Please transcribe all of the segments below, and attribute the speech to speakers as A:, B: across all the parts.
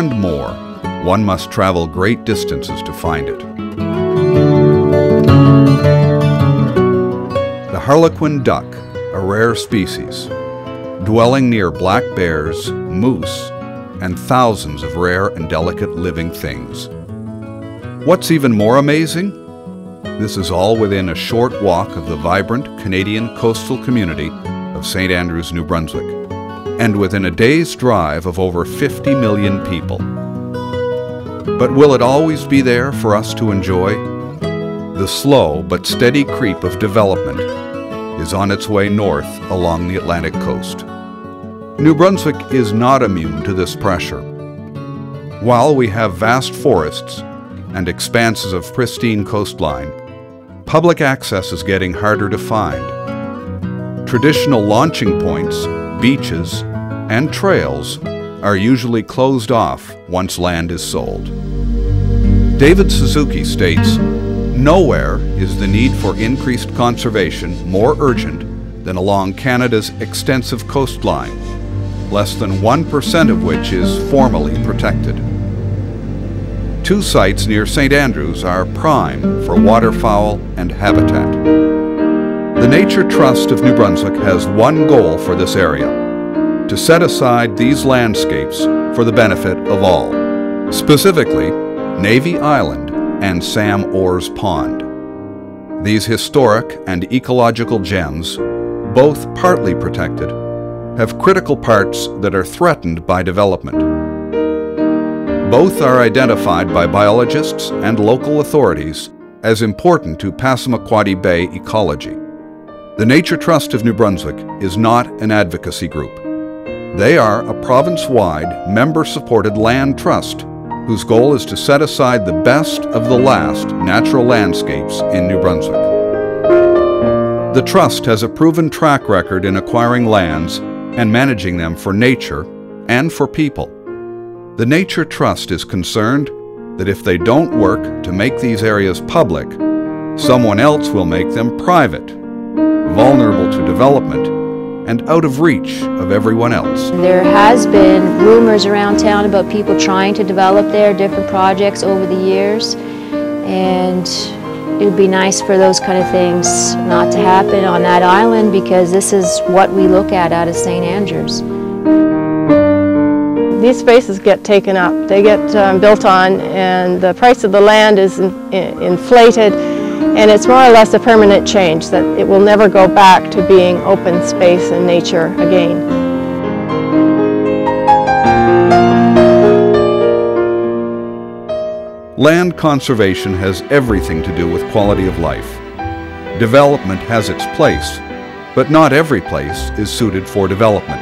A: and more, one must travel great distances to find it. The harlequin duck, a rare species, dwelling near black bears, moose, and thousands of rare and delicate living things. What's even more amazing? This is all within a short walk of the vibrant Canadian coastal community of St. Andrews, New Brunswick, and within a day's drive of over 50 million people. But will it always be there for us to enjoy? The slow but steady creep of development is on its way north along the Atlantic coast. New Brunswick is not immune to this pressure. While we have vast forests and expanses of pristine coastline, public access is getting harder to find. Traditional launching points, beaches, and trails are usually closed off once land is sold. David Suzuki states, "Nowhere is the need for increased conservation more urgent than along Canada's extensive coastline, less than 1% of which is formally protected." Two sites near St. Andrews are prime for waterfowl and habitat. The Nature Trust of New Brunswick has one goal for this area: to set aside these landscapes for the benefit of all, specifically Navy Island and Sam Orr's Pond. These historic and ecological gems, both partly protected, have critical parts that are threatened by development. Both are identified by biologists and local authorities as important to Passamaquoddy Bay ecology. The Nature Trust of New Brunswick is not an advocacy group. They are a province-wide, member-supported land trust whose goal is to set aside the best of the last natural landscapes in New Brunswick. The Trust has a proven track record in acquiring lands and managing them for nature and for people. The Nature Trust is concerned that if they don't work to make these areas public, someone else will make them private, vulnerable to development, and out of reach of everyone else.
B: There has been rumors around town about people trying to develop there, different projects over the years, and it would be nice for those kind of things not to happen on that island, because this is what we look at out of St. Andrews.
C: These spaces get taken up, they get built on, and the price of the land is inflated, and it's more or less a permanent change, that it will never go back to being open space and nature again.
A: Land conservation has everything to do with quality of life. Development has its place, but not every place is suited for development.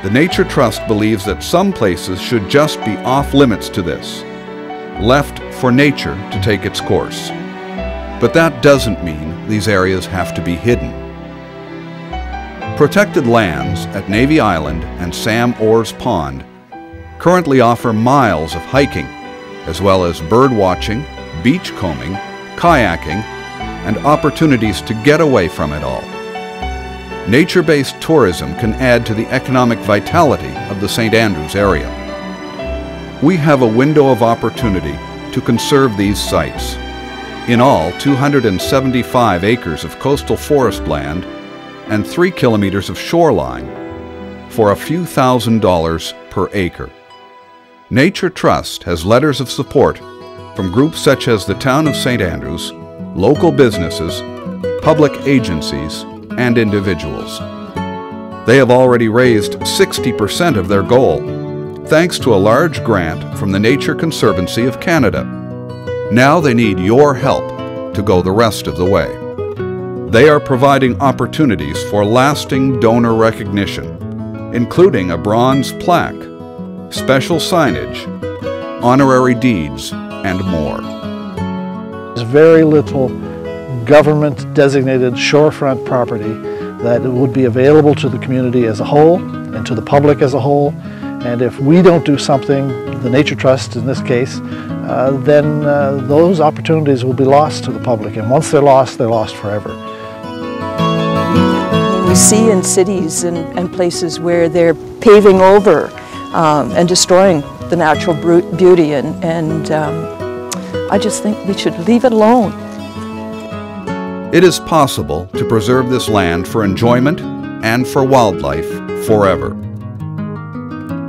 A: The Nature Trust believes that some places should just be off limits to this, left for nature to take its course. But that doesn't mean these areas have to be hidden. Protected lands at Navy Island and Sam Orr's Pond currently offer miles of hiking, as well as bird watching, beach combing, kayaking, and opportunities to get away from it all. Nature-based tourism can add to the economic vitality of the St. Andrews area. We have a window of opportunity to conserve these sites. In all, 275 acres of coastal forest land and 3 kilometers of shoreline for a few $1,000s per acre. Nature Trust has letters of support from groups such as the Town of St. Andrews, local businesses, public agencies, and individuals. They have already raised 60% of their goal, thanks to a large grant from the Nature Conservancy of Canada. Now they need your help to go the rest of the way. They are providing opportunities for lasting donor recognition, including a bronze plaque, special signage, honorary deeds, and more.
D: There's very little government-designated shorefront property that would be available to the community as a whole and to the public as a whole. And if we don't do something, the Nature Trust in this case, then those opportunities will be lost to the public. And once they're lost forever.
E: We see in cities and places where they're paving over and destroying the natural beauty, and I just think we should leave it alone.
A: It is possible to preserve this land for enjoyment and for wildlife forever.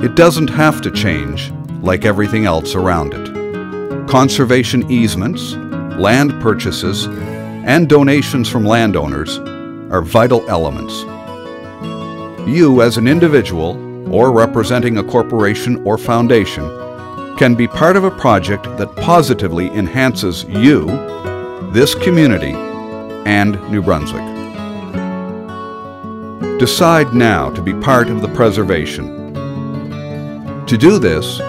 A: It doesn't have to change like everything else around it. Conservation easements, land purchases, and donations from landowners are vital elements. You as an individual or representing a corporation or foundation can be part of a project that positively enhances you, this community, and New Brunswick. Decide now to be part of the preservation. To do this,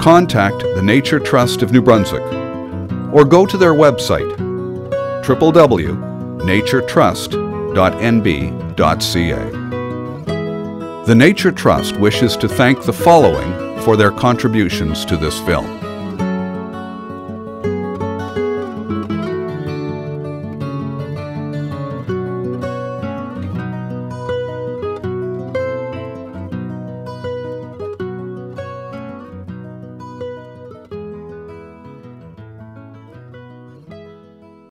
A: contact the Nature Trust of New Brunswick or go to their website www.naturetrust.nb.ca. The Nature Trust wishes to thank the following for their contributions to this film.